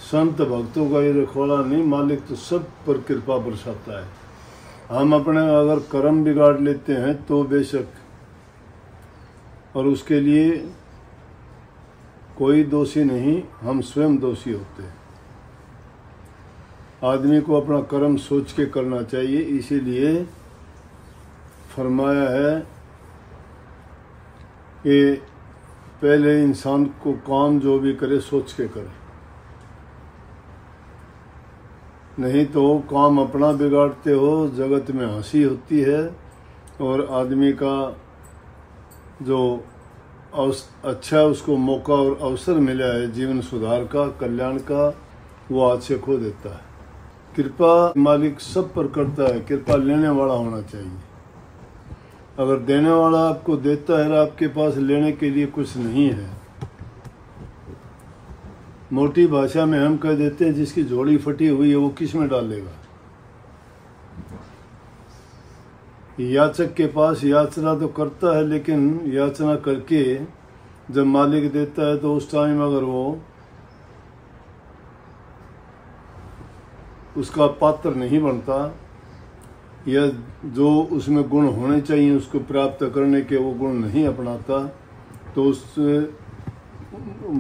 संत भक्तों का ये रखवाला नहीं, मालिक तो सब पर कृपा बरसाता है। हम अपने अगर कर्म बिगाड़ लेते हैं तो बेशक, और उसके लिए कोई दोषी नहीं, हम स्वयं दोषी होते हैं। आदमी को अपना कर्म सोच के करना चाहिए, इसीलिए फरमाया है कि पहले इंसान को काम जो भी करे सोच के करे, नहीं तो काम अपना बिगाड़ते हो, जगत में हंसी होती है और आदमी का जो अच्छा उसको मौका और अवसर मिला है जीवन सुधार का, कल्याण का, वो आज से खो देता है। कृपा मालिक सब पर करता है, कृपा लेने वाला होना चाहिए। अगर देने वाला आपको देता है और आपके पास लेने के लिए कुछ नहीं है, मोटी भाषा में हम कह देते हैं जिसकी झोली फटी हुई है वो किस में डालेगा। याचक के पास याचना तो करता है, लेकिन याचना करके जब मालिक देता है तो उस टाइम अगर वो उसका पात्र नहीं बनता या जो उसमें गुण होने चाहिए उसको प्राप्त करने के वो गुण नहीं अपनाता, तो उस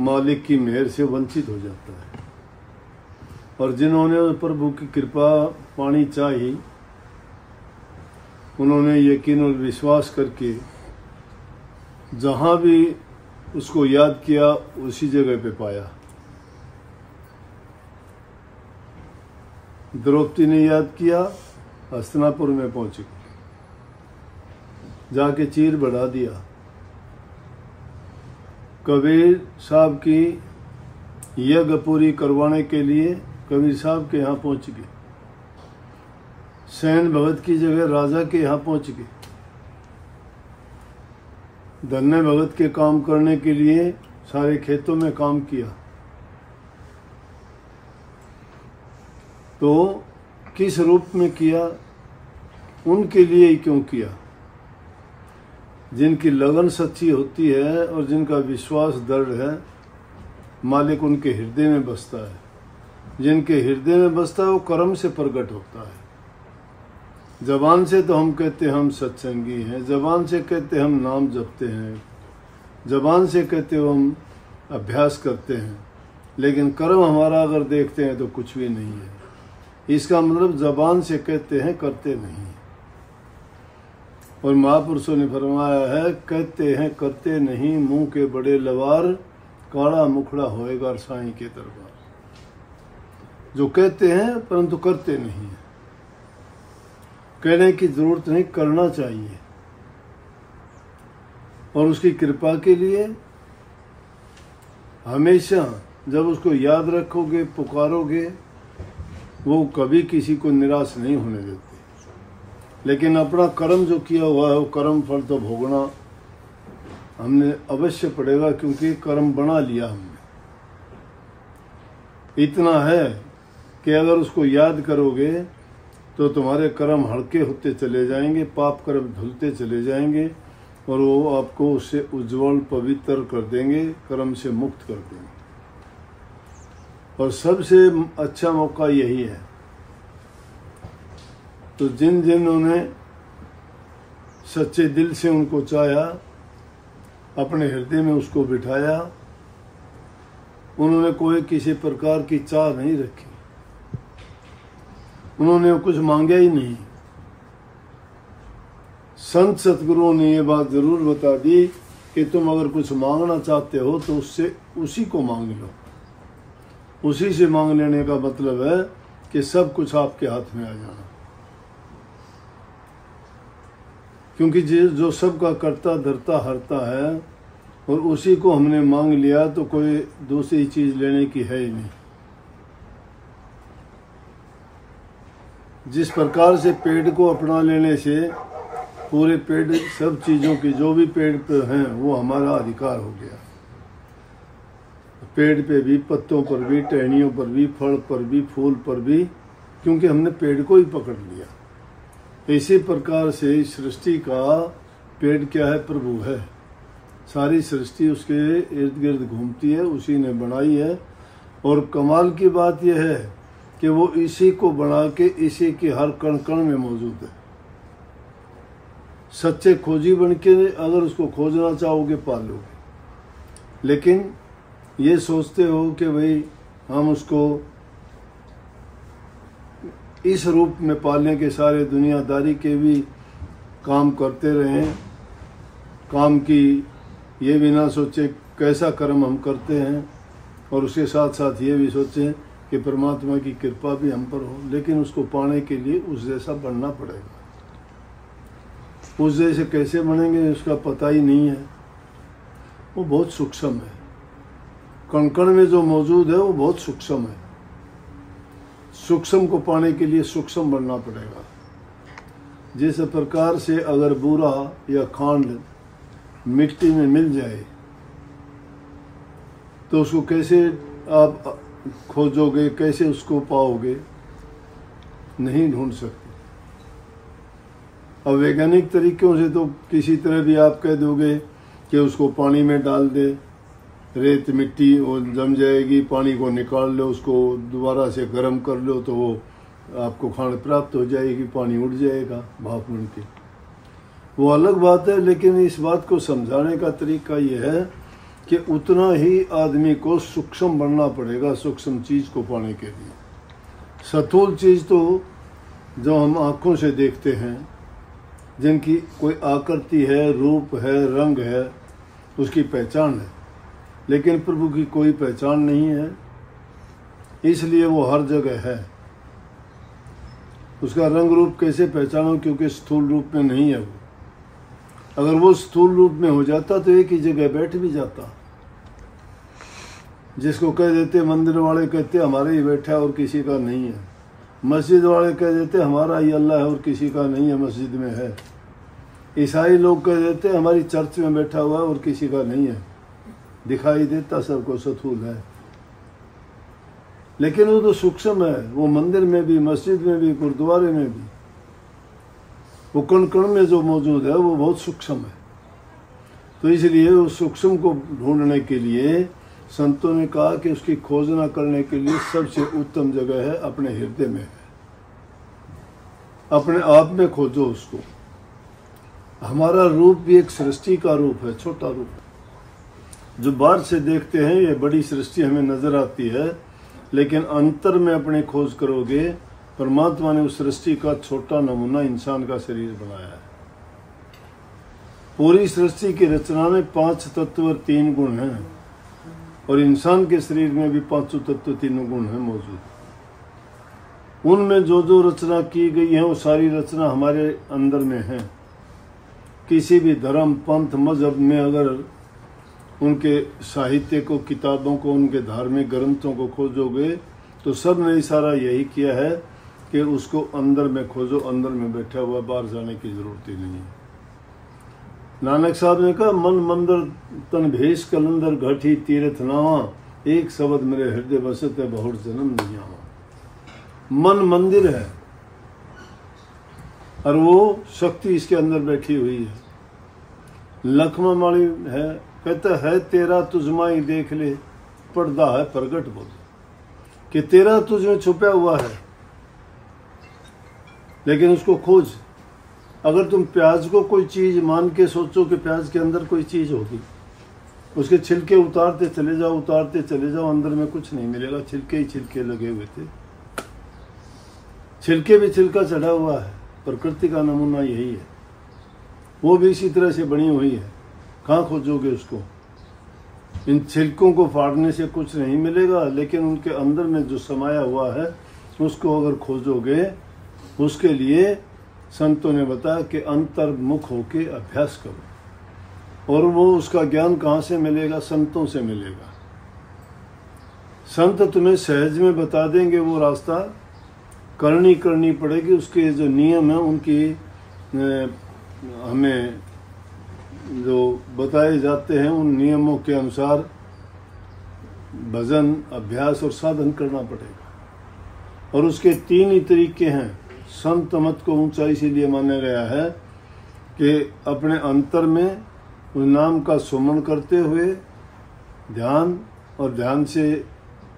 मालिक की मेहर से वंचित हो जाता है। और जिन्होंने प्रभु की कृपा पानी चाहिए, उन्होंने यकीन और विश्वास करके जहाँ भी उसको याद किया उसी जगह पे पाया। द्रौपदी ने याद किया, हस्तिनापुर में पहुंच गई, जाके चीर बढ़ा दिया। कबीर साहब की यज्ञ पूरी करवाने के लिए कबीर साहब के यहाँ पहुंच गए। सैन भगत की जगह राजा के यहाँ पहुंच गए। धन्य भगत के काम करने के लिए सारे खेतों में काम किया। तो किस रूप में किया, उनके लिए ही क्यों किया? जिनकी लगन सच्ची होती है और जिनका विश्वास दृढ़ है, मालिक उनके हृदय में बसता है। जिनके हृदय में बसता है वो कर्म से प्रकट होता है। जबान से तो हम कहते हैं हम सत्संगी हैं, जबान से कहते हैं हम नाम जपते हैं, जबान से कहते हैं हम अभ्यास करते हैं, लेकिन कर्म हमारा अगर देखते हैं तो कुछ भी नहीं है। इसका मतलब जबान से कहते हैं, करते नहीं। और महापुरुषों ने फरमाया है, कहते हैं करते नहीं, मुंह के बड़े लवार, काला मुखड़ा होएगा साईं के दरबार। जो कहते हैं परंतु करते नहीं है। कहने की जरूरत नहीं, करना चाहिए। और उसकी कृपा के लिए हमेशा जब उसको याद रखोगे, पुकारोगे, वो कभी किसी को निराश नहीं होने देते। लेकिन अपना कर्म जो किया हुआ है वो कर्म फल तो भोगना हमने अवश्य पड़ेगा, क्योंकि कर्म बना लिया हमने। इतना है कि अगर उसको याद करोगे तो तुम्हारे कर्म हल्के होते चले जाएंगे, पाप कर्म धुलते चले जाएंगे और वो आपको उससे उज्जवल पवित्र कर देंगे, कर्म से मुक्त कर देंगे। और सबसे अच्छा मौका यही है। तो जिन जिन्होंने सच्चे दिल से उनको चाहा, अपने हृदय में उसको बिठाया, उन्होंने कोई किसी प्रकार की चाह नहीं रखी, उन्होंने कुछ मांगा ही नहीं। संत सतगुरुओं ने ये बात जरूर बता दी कि तुम अगर कुछ मांगना चाहते हो तो उससे उसी को मांग लो। उसी से मांग लेने का मतलब है कि सब कुछ आपके हाथ में आ जाना, क्योंकि जो सबका करता धरता हरता है, और उसी को हमने मांग लिया तो कोई दूसरी चीज लेने की है ही नहीं। जिस प्रकार से पेड़ को अपना लेने से पूरे पेड़, सब चीजों की जो भी पेड़ पे हैं वो हमारा अधिकार हो गया। पेड़ पे भी, पत्तों पर भी, टहनियों पर भी, फल पर भी, फूल पर भी, क्योंकि हमने पेड़ को ही पकड़ लिया। इसी प्रकार से सृष्टि का पेड़ क्या है? प्रभु है। सारी सृष्टि उसके इर्द गिर्द घूमती है, उसी ने बनाई है। और कमाल की बात यह है कि वो इसी को बना के इसी के हर कण कण में मौजूद है। सच्चे खोजी बन के अगर उसको खोजना चाहोगे पा लोगे, लेकिन ये सोचते हो कि भाई हम उसको इस रूप में पालने के सारे दुनियादारी के भी काम करते रहें, काम की ये भी ना सोचे कैसा कर्म हम करते हैं, और उसके साथ साथ ये भी सोचें कि परमात्मा की कृपा भी हम पर हो, लेकिन उसको पाने के लिए उस जैसा बनना पड़ेगा। उस जैसे कैसे बनेंगे उसका पता ही नहीं है। वो बहुत सूक्ष्म है, कण कण में जो मौजूद है वो बहुत सूक्ष्म है। सूक्ष्म को पाने के लिए सूक्ष्म बनना पड़ेगा। जिस प्रकार से अगर बूरा या खांड मिट्टी में मिल जाए तो उसको कैसे आप खोजोगे, कैसे उसको पाओगे? नहीं ढूंढ सकते। अब वैज्ञानिक तरीकों से तो किसी तरह भी आप कह दोगे कि उसको पानी में डाल दे, रेत मिट्टी वो जम जाएगी, पानी को निकाल लो, उसको दोबारा से गर्म कर लो तो वो आपको खाना प्राप्त हो जाएगी, पानी उड़ जाएगा भाप बन के। वो अलग बात है, लेकिन इस बात को समझाने का तरीका यह है कि उतना ही आदमी को सूक्ष्म बनना पड़ेगा सूक्ष्म चीज को पाने के लिए। स्थूल चीज तो जो हम आंखों से देखते हैं, जिनकी कोई आकृति है, रूप है, रंग है, उसकी पहचान है, लेकिन प्रभु की कोई पहचान नहीं है, इसलिए वो हर जगह है। उसका रंग रूप कैसे पहचानो? क्योंकि स्थूल रूप में नहीं है वो। अगर वो स्थूल रूप में हो जाता तो एक ही जगह बैठ भी जाता। जिसको कह देते मंदिर वाले कहते हमारे ही बैठा है और किसी का नहीं है, मस्जिद वाले कह देते हमारा ही अल्लाह है और किसी का नहीं है, मस्जिद में है। ईसाई लोग कह देते हमारी चर्च में बैठा हुआ है और किसी का नहीं है, दिखाई देता सबको स्थूल है, लेकिन वो तो सूक्ष्म है। वो मंदिर में भी, मस्जिद में भी, गुरुद्वारे में भी, वो कण कण में जो मौजूद है वो बहुत सूक्ष्म है। तो इसलिए उस सूक्ष्म को ढूंढने के लिए संतों ने कहा कि उसकी खोजना करने के लिए सबसे उत्तम जगह है अपने हृदय में है। अपने आप में खोजो उसको। हमारा रूप भी एक सृष्टि का रूप है, छोटा रूप है। जो बाहर से देखते हैं ये बड़ी सृष्टि हमें नजर आती है, लेकिन अंतर में अपने खोज करोगे, परमात्मा ने उस सृष्टि का छोटा नमूना इंसान का शरीर बनाया है। पूरी सृष्टि की रचना में 5 तत्व और 3 गुण हैं, और इंसान के शरीर में भी 5 तत्व 3 गुण हैं मौजूद। उनमें जो जो रचना की गई है वो सारी रचना हमारे अंदर में है। किसी भी धर्म, पंथ, मजहब में अगर उनके साहित्य को, किताबों को, उनके धार्मिक ग्रंथों को खोजोगे तो सब ने इशारा यही किया है कि उसको अंदर में खोजो, अंदर में बैठा हुआ, बाहर जाने की जरूरत ही नहीं है। नानक साहब ने कहा मन मंदिर तन भेष कलंदर घटी तीर्थ नावा, एक शब्द मेरे हृदय बसत है बहुत जन्म नहीं आवा। मन मंदिर है और वो शक्ति इसके अंदर बैठी हुई है। लखमा माली है, कहता है तेरा तुझमाई देख ले, पर्दा है प्रगट बोल, कि तेरा तुझ में छुपा हुआ है, लेकिन उसको खोज। अगर तुम प्याज को कोई चीज मान के सोचो कि प्याज के अंदर कोई चीज होगी, उसके छिलके उतारते चले जाओ, उतारते चले जाओ, अंदर में कुछ नहीं मिलेगा, छिलके ही छिलके लगे हुए थे। छिलके भी छिलका चढ़ा हुआ है। प्रकृति का नमूना यही है, वो भी इसी तरह से बनी हुई है। कहाँ खोजोगे उसको? इन छिलकों को फाड़ने से कुछ नहीं मिलेगा, लेकिन उनके अंदर में जो समाया हुआ है उसको अगर खोजोगे, उसके लिए संतों ने बताया कि अंतर्मुख होके अभ्यास करो। और वो उसका ज्ञान कहाँ से मिलेगा? संतों से मिलेगा। संत तुम्हें सहज में बता देंगे वो रास्ता, करनी पड़ेगी। उसके जो नियम है उनकी हमें जो बताए जाते हैं, उन नियमों के अनुसार भजन, अभ्यास और साधन करना पड़ेगा। और उसके 3 ही तरीके हैं। संत मत को ऊंचा इसीलिए माना गया है कि अपने अंतर में उस नाम का सुमन करते हुए ध्यान, और ध्यान से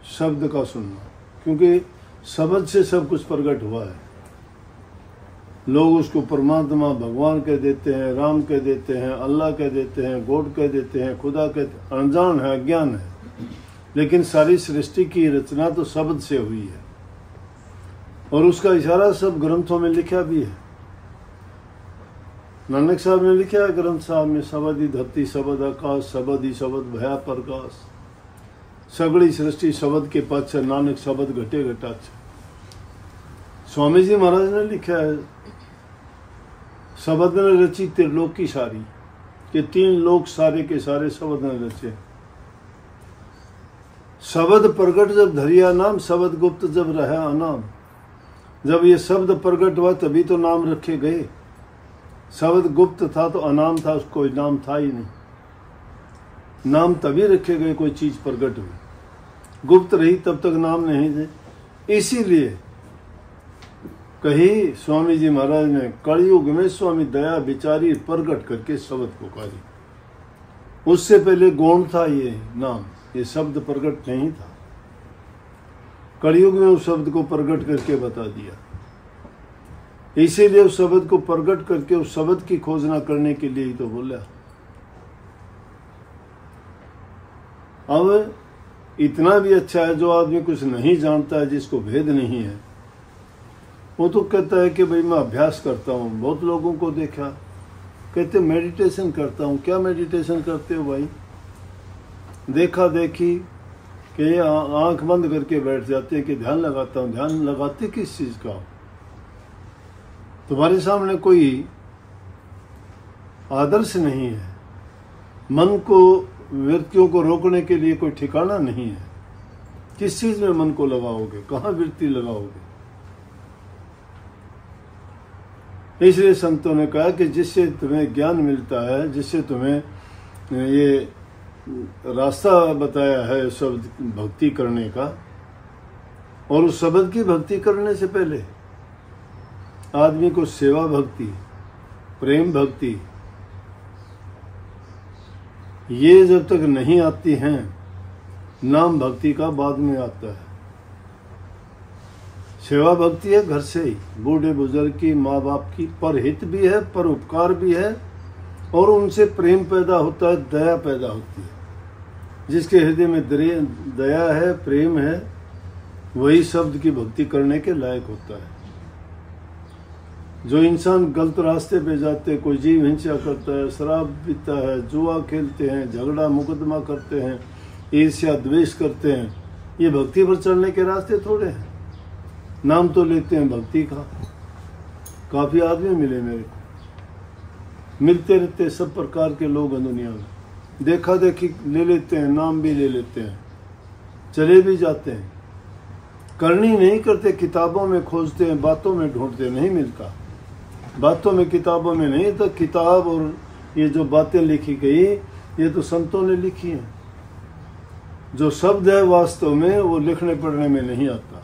शब्द का सुनना, क्योंकि शब्द से सब कुछ प्रकट हुआ है। लोग उसको परमात्मा भगवान कह देते हैं, राम कह देते हैं, अल्लाह कह देते हैं, गॉड कह देते हैं, खुदा कह, अनजान है, अज्ञान है। लेकिन सारी सृष्टि की रचना तो शब्द से हुई है और उसका इशारा सब ग्रंथों में लिखा भी है। नानक साहब ने लिखा है ग्रंथ साहब में, शब्द ही धरती शब्द आकाश, शब्द ही शब्द भया प्रकाश, सगड़ी सृष्टि शब्द के पाछे, नानक शब्द घटे घटाच। स्वामी जी महाराज ने लिखा है शब्द ने रची त्रिलोक की सारी, कि 3 लोक सारे के सारे शब्द ने रचे। शब्द प्रगट जब धरिया नाम, शब्द गुप्त जब रहा अनाम। जब ये शब्द प्रगट हुआ तभी तो नाम रखे गए। शब्द गुप्त था तो अनाम था, उसको कोई नाम था ही नहीं। नाम तभी रखे गए कोई चीज प्रगट हुई, गुप्त रही तब तक नाम नहीं थे। इसीलिए कही स्वामी जी महाराज ने, कलयुग में स्वामी दया विचारी प्रगट करके शब्द को कही। उससे पहले गौण था ये नाम, ये शब्द प्रकट नहीं था। कलयुग में उस शब्द को प्रकट करके बता दिया। इसीलिए उस शब्द को प्रकट करके उस शब्द की खोजना करने के लिए ही तो बोला। अब इतना भी अच्छा है जो आदमी कुछ नहीं जानता है, जिसको भेद नहीं है, वो तो कहता है कि भाई मैं अभ्यास करता हूँ। बहुत लोगों को देखा कहते मेडिटेशन करता हूँ। क्या मेडिटेशन करते हो भाई? देखा देखी कि आंख बंद करके बैठ जाते हैं कि ध्यान लगाता हूँ। ध्यान लगाते किस चीज का? तुम्हारे सामने कोई आदर्श नहीं है, मन को वृत्तियों को रोकने के लिए कोई ठिकाना नहीं है। किस चीज में मन को लगाओगे, कहाँ वृत्ति लगाओगे? इसलिए संतों ने कहा कि जिससे तुम्हें ज्ञान मिलता है, जिससे तुम्हें ये रास्ता बताया है शब्द भक्ति करने का, और उस शब्द की भक्ति करने से पहले आदमी को सेवा भक्ति, प्रेम भक्ति, ये जब तक नहीं आती हैं, नाम भक्ति का बाद में आता है। सेवा भक्ति है घर से ही, बूढ़े बुजुर्ग की, माँ बाप की, पर हित भी है, पर उपकार भी है, और उनसे प्रेम पैदा होता है, दया पैदा होती है। जिसके हृदय में दया है, प्रेम है, वही शब्द की भक्ति करने के लायक होता है। जो इंसान गलत रास्ते पे जाते हैं, कोई जीव हिंसा करता है, शराब पीता है, जुआ खेलते हैं, झगड़ा मुकदमा करते हैं, ईर्ष्या द्वेष करते हैं, ये भक्ति पर चलने के रास्ते थोड़े हैं। नाम तो लेते हैं भक्ति का। काफी आदमी मिले मेरे को, मिलते रहते सब प्रकार के लोग हैं दुनिया में। देखा देखी ले लेते हैं, नाम भी ले लेते हैं, चले भी जाते हैं, करनी नहीं करते, किताबों में खोजते हैं, बातों में ढूंढते, नहीं मिलता। बातों में किताबों में नहीं, तो किताब और ये जो बातें लिखी गई ये तो संतों ने लिखी हैं। जो शब्द है वास्तव में वो लिखने पढ़ने में नहीं आता,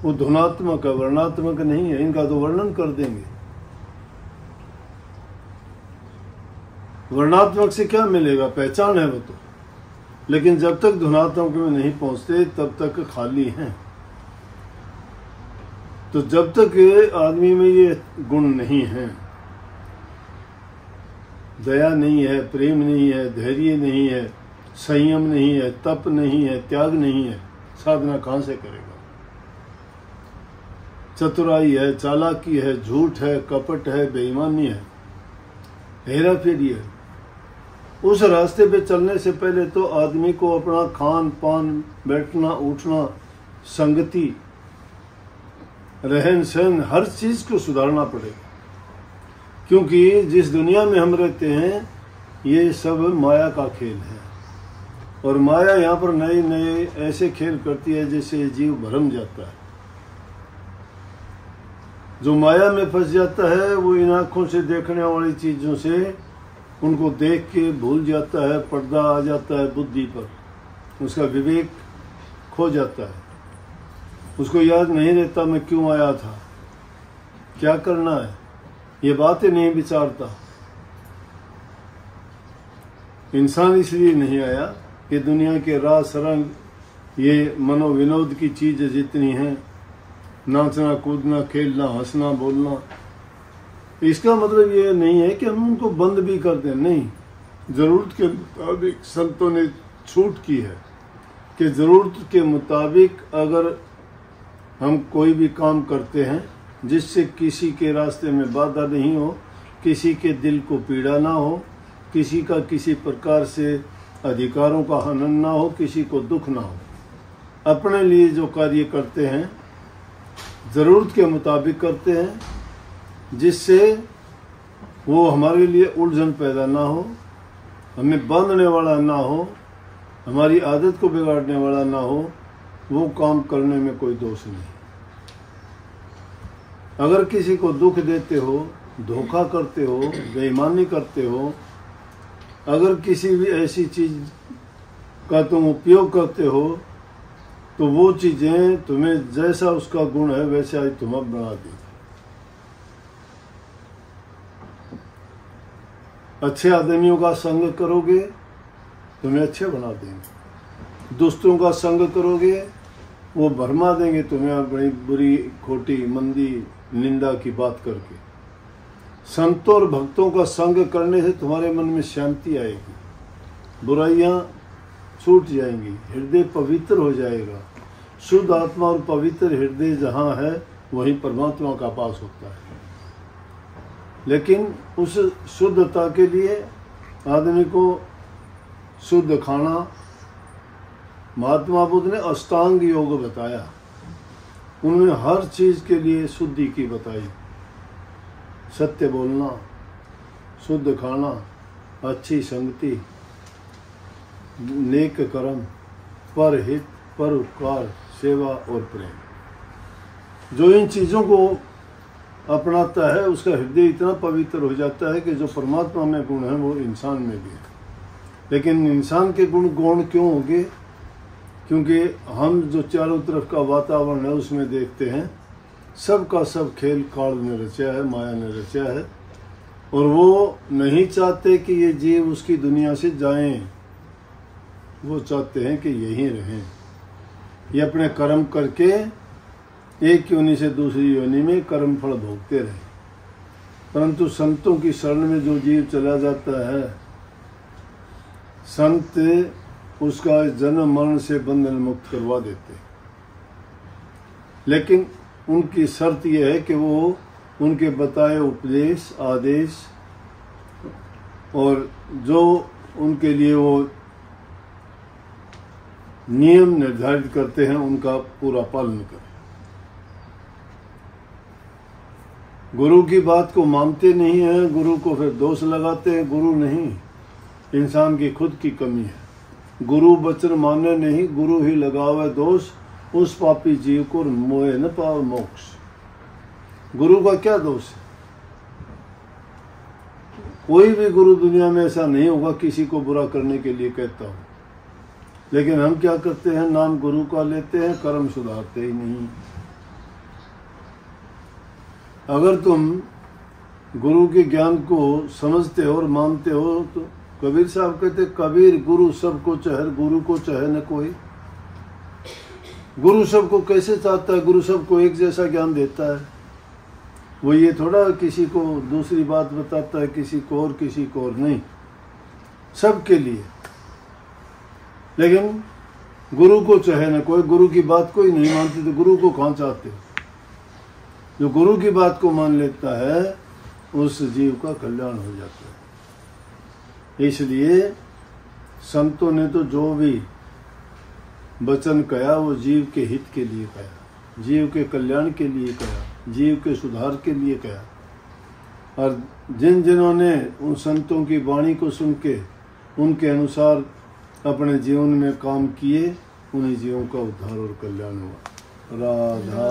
वो धुनात्मक है, वर्णात्मक नहीं है। इनका तो वर्णन कर देंगे। वर्णात्मक से क्या मिलेगा? पहचान है वो तो, लेकिन जब तक धुनात्मक में नहीं पहुंचते तब तक खाली हैं। तो जब तक आदमी में ये गुण नहीं है, दया नहीं है, प्रेम नहीं है, धैर्य नहीं है, संयम नहीं है, तप नहीं है, त्याग नहीं है, साधना कहां से करेगा? चतुराई है, चालाकी है, झूठ है, कपट है, बेईमानी है, हेरा फेरी है। उस रास्ते पे चलने से पहले तो आदमी को अपना खान पान, बैठना उठना, संगति, रहन सहन, हर चीज को सुधारना पड़ेगा। क्योंकि जिस दुनिया में हम रहते हैं ये सब माया का खेल है, और माया यहाँ पर नए नए ऐसे खेल करती है जैसे जीव भरम जाता है। जो माया में फंस जाता है वो इन आंखों से देखने वाली चीजों से उनको देख के भूल जाता है, पर्दा आ जाता है बुद्धि पर, उसका विवेक खो जाता है, उसको याद नहीं रहता मैं क्यों आया था, क्या करना है, ये बातें नहीं विचारता। इंसान इसलिए नहीं आया कि दुनिया के रास रंग ये मनोविनोद की चीज़ें जितनी हैं, नाचना कूदना खेलना हंसना बोलना, इसका मतलब ये नहीं है कि हम उनको बंद भी कर दें, नहीं। ज़रूरत के मुताबिक संतों ने छूट की है कि ज़रूरत के मुताबिक अगर हम कोई भी काम करते हैं जिससे किसी के रास्ते में बाधा नहीं हो, किसी के दिल को पीड़ा ना हो, किसी का किसी प्रकार से अधिकारों का हनन ना हो, किसी को दुख ना हो, अपने लिए जो कार्य करते हैं ज़रूरत के मुताबिक करते हैं, जिससे वो हमारे लिए उलझन पैदा ना हो, हमें बांधने वाला ना हो, हमारी आदत को बिगाड़ने वाला ना हो, वो काम करने में कोई दोष नहीं। अगर किसी को दुख देते हो, धोखा करते हो, बेईमानी करते हो, अगर किसी भी ऐसी चीज़ का तुम उपयोग करते हो, तो वो चीज़ें तुम्हें जैसा उसका गुण है वैसा ही तुम्हें बना देगी। अच्छे आदमियों का संग करोगे तुम्हें अच्छे बना देंगे, दुष्टों का संग करोगे वो भरमा देंगे तुम्हें बड़ी बुरी खोटी मंदी निंदा की बात करके। संतों और भक्तों का संग करने से तुम्हारे मन में शांति आएगी, बुराइयां छूट जाएंगी, हृदय पवित्र हो जाएगा। शुद्ध आत्मा और पवित्र हृदय जहाँ है वहीं परमात्मा का पास होता है। लेकिन उस शुद्धता के लिए आदमी को शुद्ध खाना, महात्मा बुद्ध ने अष्टांग योग बताया, उन्होंने हर चीज़ के लिए शुद्धि की बताई। सत्य बोलना, शुद्ध खाना, अच्छी संगति, नेक कर्म, परहित, परोपकार, सेवा और प्रेम। जो इन चीज़ों को अपनाता है उसका हृदय इतना पवित्र हो जाता है कि जो परमात्मा में गुण है वो इंसान में भी है। लेकिन इंसान के गुण गौण क्यों होंगे? क्योंकि हम जो चारों तरफ का वातावरण है उसमें देखते हैं, सब का सब खेल काल ने रचा है, माया ने रचा है, और वो नहीं चाहते कि ये जीव उसकी दुनिया से जाएं, वो चाहते हैं कि यहीं रहें। ये अपने कर्म करके एक योनि से दूसरी योनि में कर्म फल भोगते रहे। परंतु संतों की शरण में जो जीव चला जाता है, संत उसका जन्म मरण से बंधन मुक्त करवा देते। लेकिन उनकी शर्त यह है कि वो उनके बताए उपदेश, आदेश और जो उनके लिए वो नियम निर्धारित करते हैं उनका पूरा पालन करें। गुरु की बात को मानते नहीं हैं, गुरु को फिर दोष लगाते हैं। गुरु नहीं, इंसान की खुद की कमी है। गुरु वचन माने नहीं, गुरु ही लगावे दोष, उस पापी जीव को मोहे न पावे मोक्ष। गुरु का क्या दोष है? कोई भी गुरु दुनिया में ऐसा नहीं होगा किसी को बुरा करने के लिए कहता हूं। लेकिन हम क्या करते हैं, नाम गुरु का लेते हैं, कर्म सुधारते ही नहीं। अगर तुम गुरु के ज्ञान को समझते हो और मानते हो तो कबीर साहब कहते, कबीर गुरु सबको चाहे, गुरु को चाहे न कोई। गुरु सबको कैसे चाहता है? गुरु सबको एक जैसा ज्ञान देता है। वो ये थोड़ा किसी को दूसरी बात बताता है, किसी को और किसी को और नहीं, सबके लिए। लेकिन गुरु को चाहे न कोई, गुरु की बात को ही नहीं मानते तो गुरु को कहाँ चाहते हो? जो गुरु की बात को मान लेता है उस जीव का कल्याण हो जाता है। इसलिए संतों ने तो जो भी वचन कहा वो जीव के हित के लिए कहा, जीव के कल्याण के लिए कहा, जीव के सुधार के लिए कहा। और जिन्होंने उन संतों की वाणी को सुन के उनके अनुसार अपने जीवन में काम किए, उन्हीं जीवों का उद्धार और कल्याण हुआ। राधा